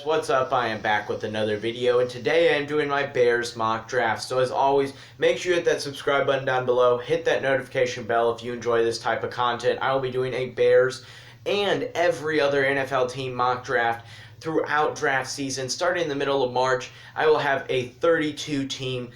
what's up? I am back with another video, and today I am doing my Bears mock draft. So as always, make sure you hit that subscribe button down below, hit that notification bell if you enjoy this type of content. I will be doing a Bears and every other NFL team mock draft throughout draft season. Starting in the middle of March, I will have a 32-team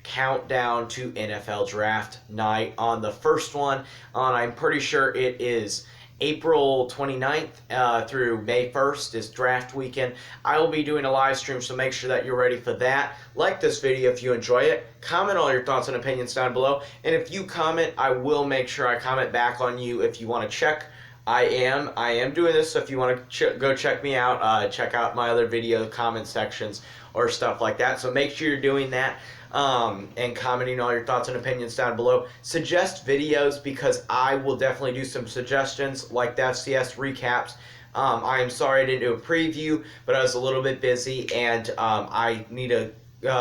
countdown to NFL draft night. On the first one, I'm pretty sure it is April 29th through May 1st is draft weekend. I will be doing a live stream, so make sure that you're ready for that. Like this video if you enjoy it. Comment all your thoughts and opinions down below. And if you comment, I will make sure I comment back on you if you want to check. I am doing this, so if you want to go check me out, check out my other video comment sections or stuff like that. So make sure you're doing that. And commenting all your thoughts and opinions down below. Suggest videos, because I will definitely do some suggestions like the FCS recaps. I am sorry I didn't do a preview, but I was a little bit busy, and I need to do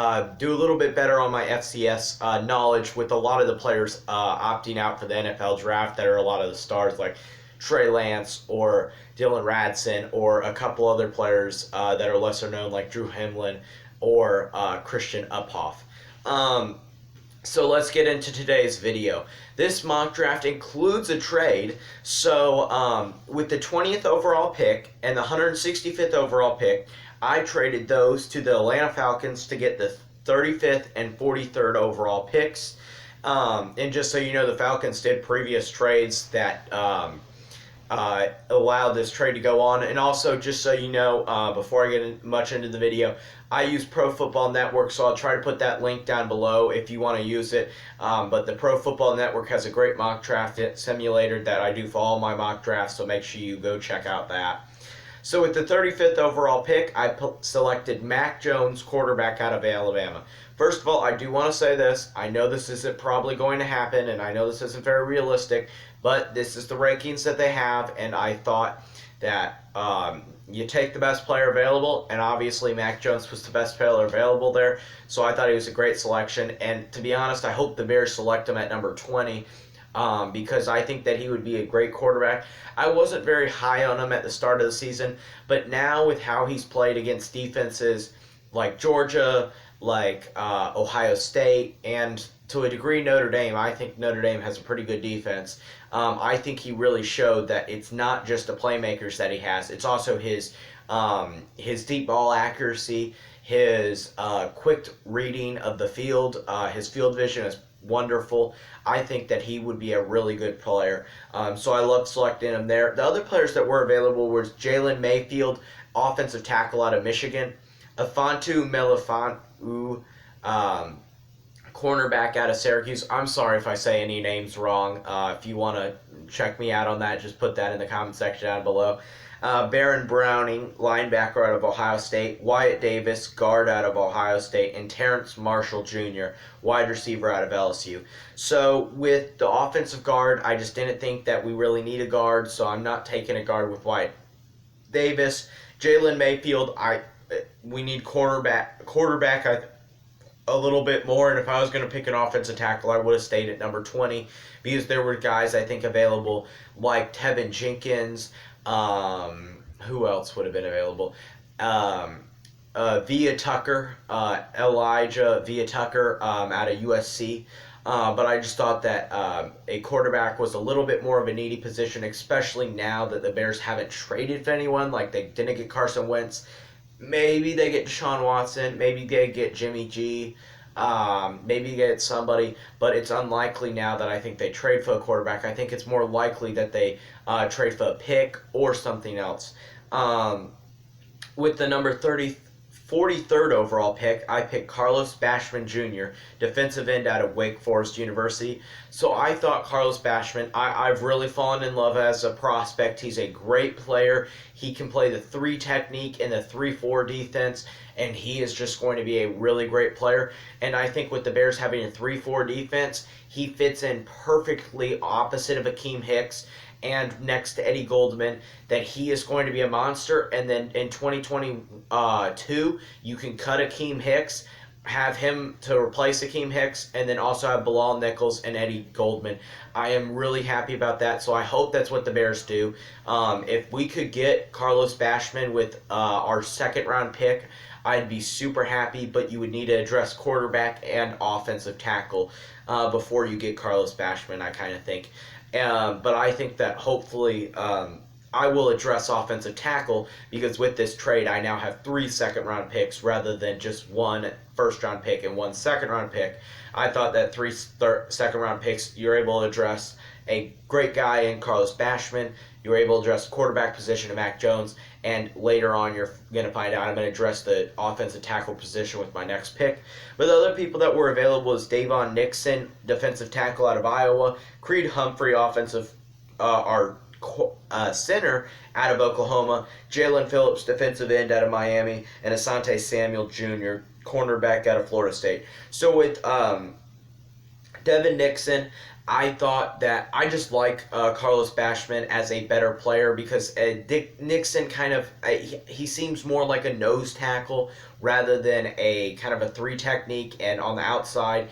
a little bit better on my FCS knowledge with a lot of the players opting out for the NFL draft that are a lot of the stars, like Trey Lance or Dylan Ratzen, or a couple other players that are lesser known, like Drew Heimlin or Christian Uphoff. So let's get into today's video. This mock draft includes a trade. So with the 20th overall pick and the 165th overall pick, I traded those to the Atlanta Falcons to get the 35th and 43rd overall picks. And just so you know, the Falcons did previous trades that allowed this trade to go on. And also, just so you know, before I get much into the video, I use Pro Football Network, so I'll try to put that link down below if you want to use it. But the Pro Football Network has a great mock draft simulator that I do for all my mock drafts, so make sure you go check out that. So with the 35th overall pick, I selected Mac Jones, quarterback out of Alabama. First of all, I do want to say this. I know this isn't probably going to happen, and I know this isn't very realistic, but this is the rankings that they have, and I thought that you take the best player available, and obviously Mac Jones was the best player available there, so I thought he was a great selection. And to be honest, I hope the Bears select him at number 20, because I think that he would be a great quarterback. I wasn't very high on him at the start of the season, but now with how he's played against defenses like Georgia, like Ohio State, and to a degree Notre Dame, I think Notre Dame has a pretty good defense. I think he really showed that it's not just the playmakers that he has, it's also his deep ball accuracy, his quick reading of the field, his field vision is wonderful. I think that he would be a really good player. So I love selecting him there. The other players that were available was Jalen Mayfield, offensive tackle out of Michigan, Afontu Melifonwu, cornerback out of Syracuse. I'm sorry if I say any names wrong. If you want to check me out on that, just put that in the comment section down below. Baron Browning, linebacker out of Ohio State, Wyatt Davis, guard out of Ohio State, and Terrence Marshall Jr., wide receiver out of LSU. So with the offensive guard, I just didn't think that we really need a guard, so I'm not taking a guard with Wyatt Davis. Jalen Mayfield, we need quarterback a little bit more, and if I was going to pick an offensive tackle, I would have stayed at number 20, because there were guys I think available like Tevin Jenkins. Who else would have been available? Elijah Via Tucker out of USC. But I just thought that a quarterback was a little bit more of a needy position, especially now that the Bears haven't traded for anyone. Like, they didn't get Carson Wentz. Maybe they get Deshaun Watson. Maybe they get Jimmy G. Maybe get somebody, but it's unlikely now that I think they trade for a quarterback. I think it's more likely that they trade for a pick or something else. With the number 43rd overall pick, I picked Carlos Bashman Jr., defensive end out of Wake Forest University. So I thought Carlos Bashman, I've really fallen in love as a prospect. He's a great player. He can play the 3 technique and the 3-4 defense, and he is just going to be a really great player. And I think with the Bears having a 3-4 defense, he fits in perfectly opposite of Akeem Hicks and next to Eddie Goldman, that he is going to be a monster. And then in 2022, you can cut Akeem Hicks have him to replace Akeem Hicks, and then also have Bilal Nichols and Eddie Goldman. I am really happy about that, so I hope that's what the Bears do. If we could get Carlos Bashman with our second-round pick, I'd be super happy, but you would need to address quarterback and offensive tackle before you get Carlos Bashman, I kind of think. But I think that hopefully I will address offensive tackle, because with this trade I now have 3 second-round picks rather than just 1 first-round pick and 1 second-round pick. I thought that 3 second-round picks, you're able to address a great guy in Carlos Bashman, you're able to address the quarterback position of Mac Jones, and later on you're going to find out I'm going to address the offensive tackle position with my next pick. But the other people that were available is Davon Nixon, defensive tackle out of Iowa, Creed Humphrey, center out of Oklahoma, Jaylen Phillips, defensive end out of Miami, and Asante Samuel Jr., cornerback out of Florida State. So with Davon Nixon, I thought that I just like Carlos Bashman as a better player, because Nixon kind of he seems more like a nose tackle rather than a kind of a 3 technique and on the outside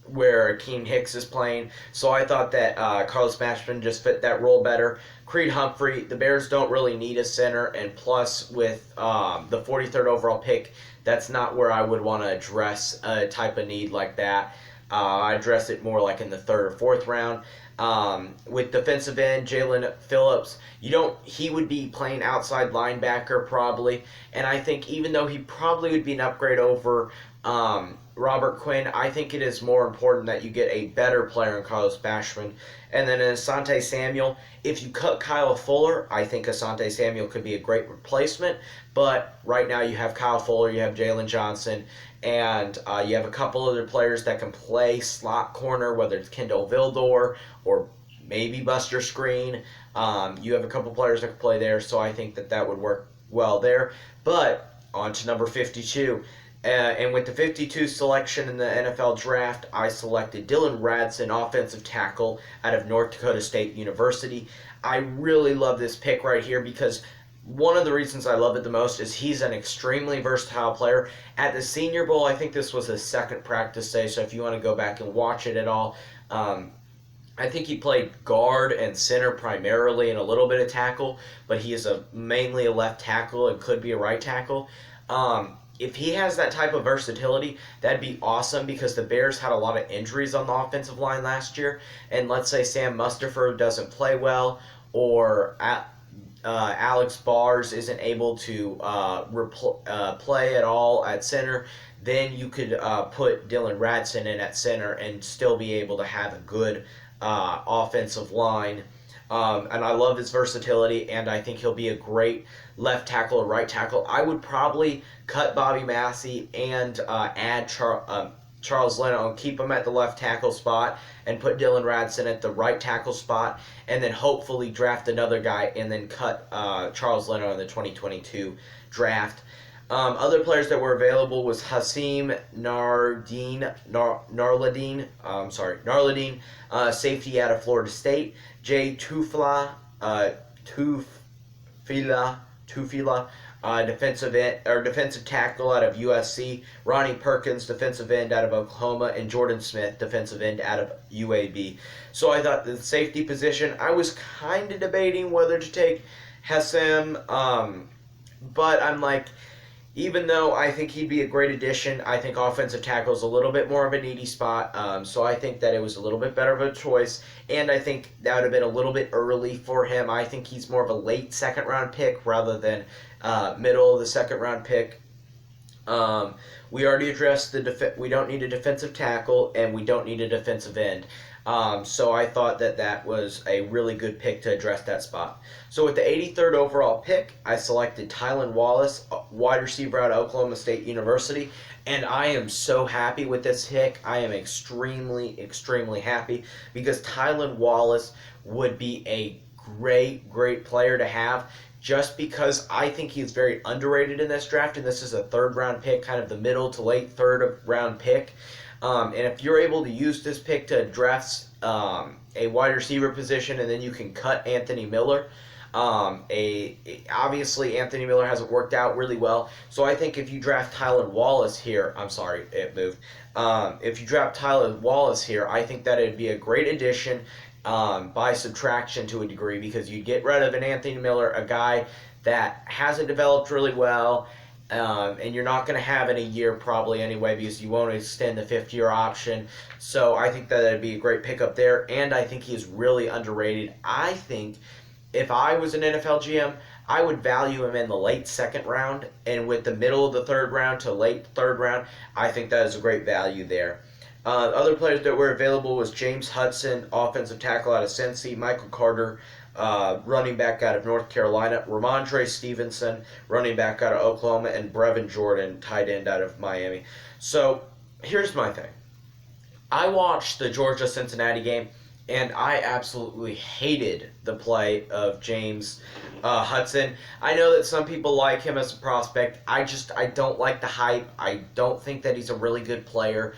where Akeem Hicks is playing. So I thought that Carlos Bashman just fit that role better. Creed Humphrey, the Bears don't really need a center, and plus with the 43rd overall pick, that's not where I would want to address a type of need like that. I address it more like in the 3rd or 4th round. With defensive end, Jaylen Phillips, he would be playing outside linebacker probably, and I think even though he probably would be an upgrade over Robert Quinn, I think it is more important that you get a better player in Carlos Bashman. And then in Asante Samuel, if you cut Kyle Fuller, I think Asante Samuel could be a great replacement, but right now you have Kyle Fuller, you have Jalen Johnson, and you have a couple other players that can play slot corner, whether it's Kendall Vildor or maybe Buster Screen. You have a couple players that can play there, so I think that would work well there. But on to number 52. And with the 52 selection in the NFL draft, I selected Dylan Ratzen, offensive tackle out of North Dakota State University. I really love this pick right here, because one of the reasons I love it the most is he's an extremely versatile player. At the Senior Bowl, I think this was his 2nd practice day, so if you want to go back and watch it at all, I think he played guard and center primarily and a little bit of tackle, but he is mainly a left tackle and could be a right tackle. If he has that type of versatility, that'd be awesome, because the Bears had a lot of injuries on the offensive line last year, and let's say Sam Mustipher doesn't play well, or Alex Bars isn't able to play at all at center, then you could put Dylan Ratzen in at center and still be able to have a good offensive line. And I love his versatility, and I think he'll be a great left tackle or right tackle. I would probably cut Bobby Massey and add Charles Leno and keep him at the left tackle spot, and put Dylan Ratzen at the right tackle spot, and then hopefully draft another guy, and then cut Charles Leno in the 2022 draft. Other players that were available was Hasim Narladine, safety out of Florida State, Jay Tufila, defensive tackle out of USC, Ronnie Perkins, defensive end out of Oklahoma, and Jordan Smith, defensive end out of UAB. So I thought the safety position, I was kind of debating whether to take Hasim, but I'm like, even though I think he'd be a great addition, I think offensive tackle is a little bit more of a needy spot. So I think that it was a little bit better of a choice, and I think that would have been a little bit early for him. I think he's more of a late 2nd round pick rather than middle of the 2nd round pick. We already addressed we don't need a defensive tackle, and we don't need a defensive end. So I thought that was a really good pick to address that spot. So with the 83rd overall pick, I selected Tylan Wallace, wide receiver out of Oklahoma State University, and I am so happy with this pick. I am extremely, extremely happy, because Tylan Wallace would be a great, great player to have, just because I think he's very underrated in this draft, and this is a 3rd round pick, kind of the middle to late 3rd round pick. And if you're able to use this pick to address a wide receiver position, and then you can cut Anthony Miller, Obviously Anthony Miller hasn't worked out really well, so I think if you draft Tylan Wallace here, I'm sorry, it moved. If you draft Tylan Wallace here, I think that it'd be a great addition by subtraction to a degree, because you get rid of an Anthony Miller, a guy that hasn't developed really well. And you're not going to have in a year probably anyway, because you won't extend the fifth-year option. So I think that it'd be a great pickup there, and I think he's really underrated. I think if I was an NFL GM, I would value him in the late second round, and with the middle of the third round to late third round, I think that is a great value there. Other players that were available was James Hudson, offensive tackle out of Cincy, Michael Carter, running back out of North Carolina, Ramondre Stevenson, running back out of Oklahoma, and Brevin Jordan, tight end out of Miami. So here's my thing. I watched the Georgia-Cincinnati game, and I absolutely hated the play of James Hudson. I know that some people like him as a prospect. I don't like the hype. I don't think that he's a really good player.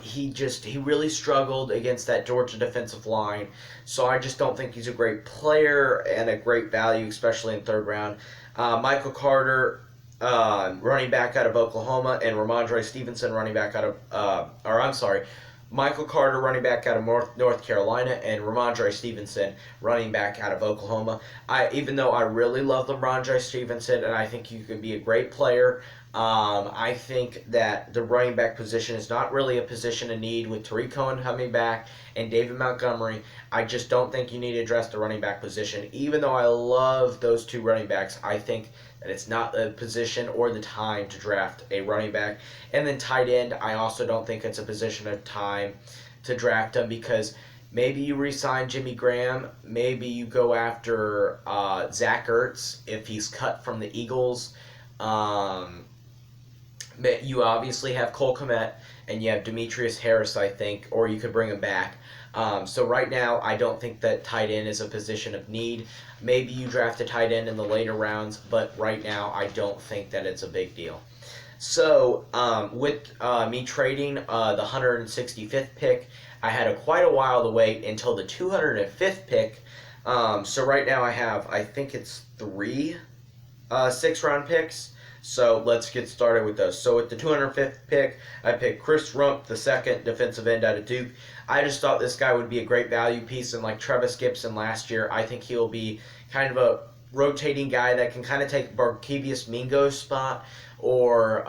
He really struggled against that Georgia defensive line, so I just don't think he's a great player and a great value, especially in third round. Michael Carter, running back out of Oklahoma, and Ramondre Stevenson, running back out of, Michael Carter, running back out of North Carolina, and Ramondre Stevenson, running back out of Oklahoma. Even though I really love Ramondre Stevenson, and I think you could be a great player, I think that the running back position is not really a position of need with Tariq Cohen coming back and David Montgomery. I just don't think you need to address the running back position. Even though I love those two running backs, I think that it's not the position or the time to draft a running back. And then tight end, I also don't think it's a position of time to draft him, because maybe you re-sign Jimmy Graham, maybe you go after Zach Ertz if he's cut from the Eagles. You obviously have Cole Kmet, and you have Demetrius Harris, I think, or you could bring him back. So right now, I don't think that tight end is a position of need. Maybe you draft a tight end in the later rounds, but right now, I don't think that it's a big deal. So with me trading the 165th pick, I had quite a while to wait until the 205th pick. So right now, I think it's 3 six-round picks. So let's get started with those. So with the 205th pick, I picked Chris Rump, the second defensive end out of Duke. I just thought this guy would be a great value piece, and like Travis Gibson last year, I think he'll be kind of a rotating guy that can kind of take Barkevius Mingo's spot, or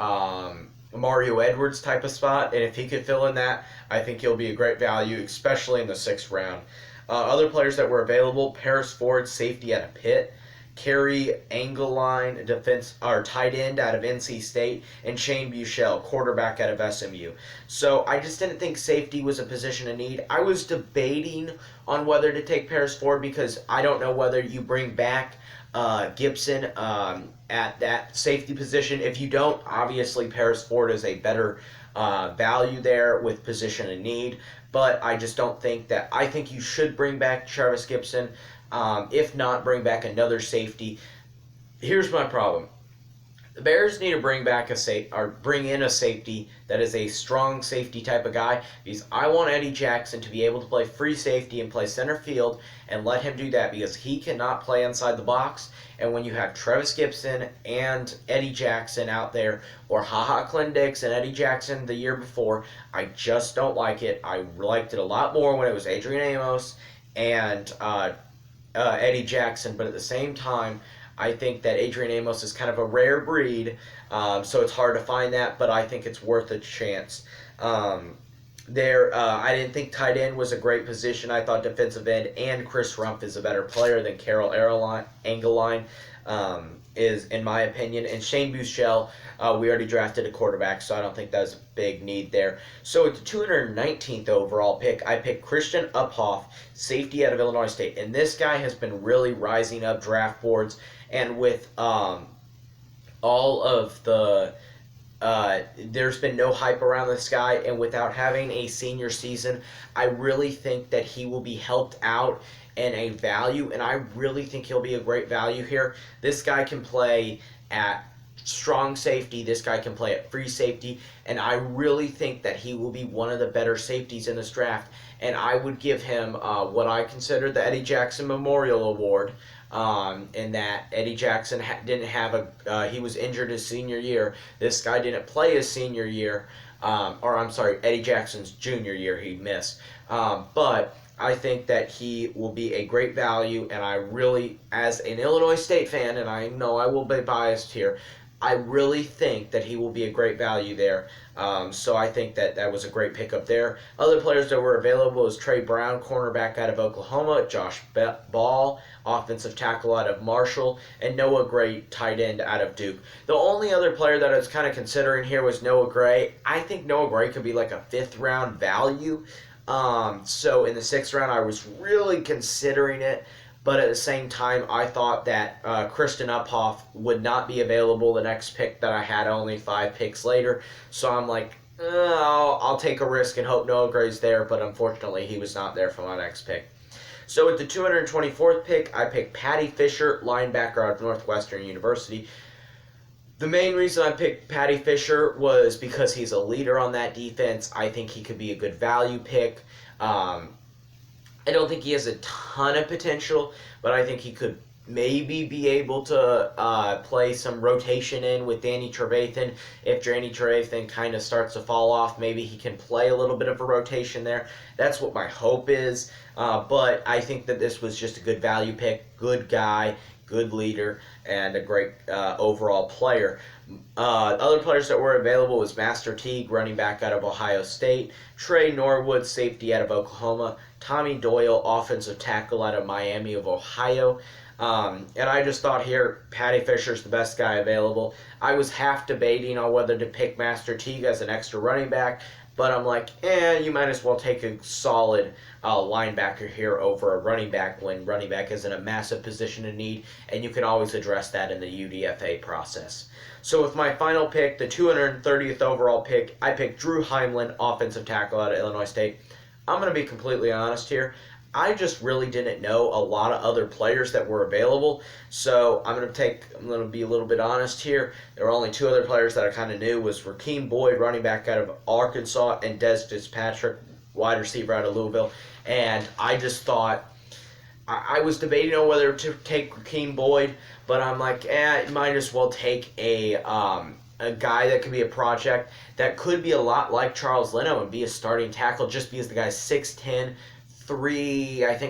Mario Edwards type of spot, and if he could fill in that, I think he'll be a great value, especially in the 6th round. Other players that were available: Paris Ford, safety out of Pitt; Kerry Engelline, tight end out of NC State; and Shane Buechele, quarterback out of SMU. So I just didn't think safety was a position of need. I was debating on whether to take Paris Ford, because I don't know whether you bring back Gibson at that safety position. If you don't, obviously Paris Ford is a better value there with position of need. But I just don't think that. I think you should bring back Travis Gibson. If not, bring back another safety. Here's my problem. The Bears need to bring in a safety that is a strong safety type of guy, because I want Eddie Jackson to be able to play free safety and play center field, and let him do that, because he cannot play inside the box. And when you have Travis Gibson and Eddie Jackson out there, or HaHa Clendix and Eddie Jackson the year before, I just don't like it. I liked it a lot more when it was Adrian Amos and Eddie Jackson, but at the same time, I think that Adrian Amos is kind of a rare breed, so it's hard to find that, but I think it's worth a chance. I didn't think tight end was a great position. I thought defensive end and Chris Rump is a better player than Carol Engelline is, in my opinion. And Shane Buechele, we already drafted a quarterback, so I don't think that's a big need there. So at the 219th overall pick, I picked Christian Uphoff, safety out of Illinois State. And this guy has been really rising up draft boards. And with all of the there's been no hype around this guy, and without having a senior season, I really think that he will be helped out and a value, and I really think he'll be a great value here. This guy can play at strong safety, this guy can play at free safety, and I really think that he will be one of the better safeties in this draft, and I would give him what I consider the Eddie Jackson Memorial Award in that Eddie Jackson didn't have he was injured his senior year. This guy didn't play his senior year, Eddie Jackson's junior year he missed. But I think that he will be a great value, and I really, as an Illinois State fan, and I know I will be biased here, I really think that he will be a great value there. So I think that was a great pickup there. Other players that were available was Trey Brown, cornerback out of Oklahoma, Josh Ball, offensive tackle out of Marshall, and Noah Gray, tight end out of Duke. The only other player that I was kind of considering here was Noah Gray. I think Noah Gray could be like a 5th round value. So in the 6th round, I was really considering it. But at the same time, I thought that Kristen Uphoff would not be available the next pick that I had only 5 picks later. So I'm like, I'll take a risk and hope Noah Gray's there. But unfortunately, he was not there for my next pick. So with the 224th pick, I picked Patty Fisher, linebacker out of Northwestern University. The main reason I picked Patty Fisher was because he's a leader on that defense. I think he could be a good value pick. I don't think he has a ton of potential, but I think he could maybe be able to play some rotation in with Danny Trevathan. If Danny Trevathan kind of starts to fall off, maybe he can play a little bit of a rotation there. That's what my hope is. But I think that this was just a good value pick, good guy, good leader, and a great overall player. Other players that were available was Master Teague, running back out of Ohio State, Trey Norwood, safety out of Oklahoma, Tommy Doyle, offensive tackle out of Miami of Ohio. And I just thought here, Patty Fisher's the best guy available. I was half debating on whether to pick Master Teague as an extra running back, but I'm like, you might as well take a solid linebacker here over a running back when running back isn't a massive position of need, and you can always address that in the UDFA process. So with my final pick, the 230th overall pick, I picked Drew Heimlin, offensive tackle out of Illinois State. I'm going to be completely honest here. I just really didn't know a lot of other players that were available, so I'm going to be a little bit honest here. There were only 2 other players that I kind of knew, was Rakeem Boyd, running back out of Arkansas, and Des Fitzpatrick, wide receiver out of Louisville. And I just thought, I was debating on whether to take Rakeem Boyd, but I'm like, might as well take a guy that could be a project that could be a lot like Charles Leno and be a starting tackle, just because the guy's 6'10",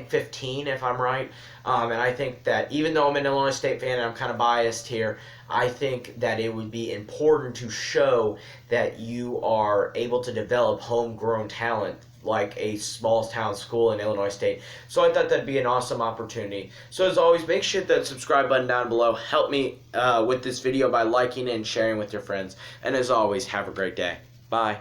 15 if I'm right. And I think that even though I'm an Illinois State fan and I'm kind of biased here, I think that it would be important to show that you are able to develop homegrown talent like a small town school in Illinois State. So I thought that'd be an awesome opportunity. So as always, make sure that subscribe button down below. Help me with this video by liking and sharing with your friends. And as always, have a great day. Bye.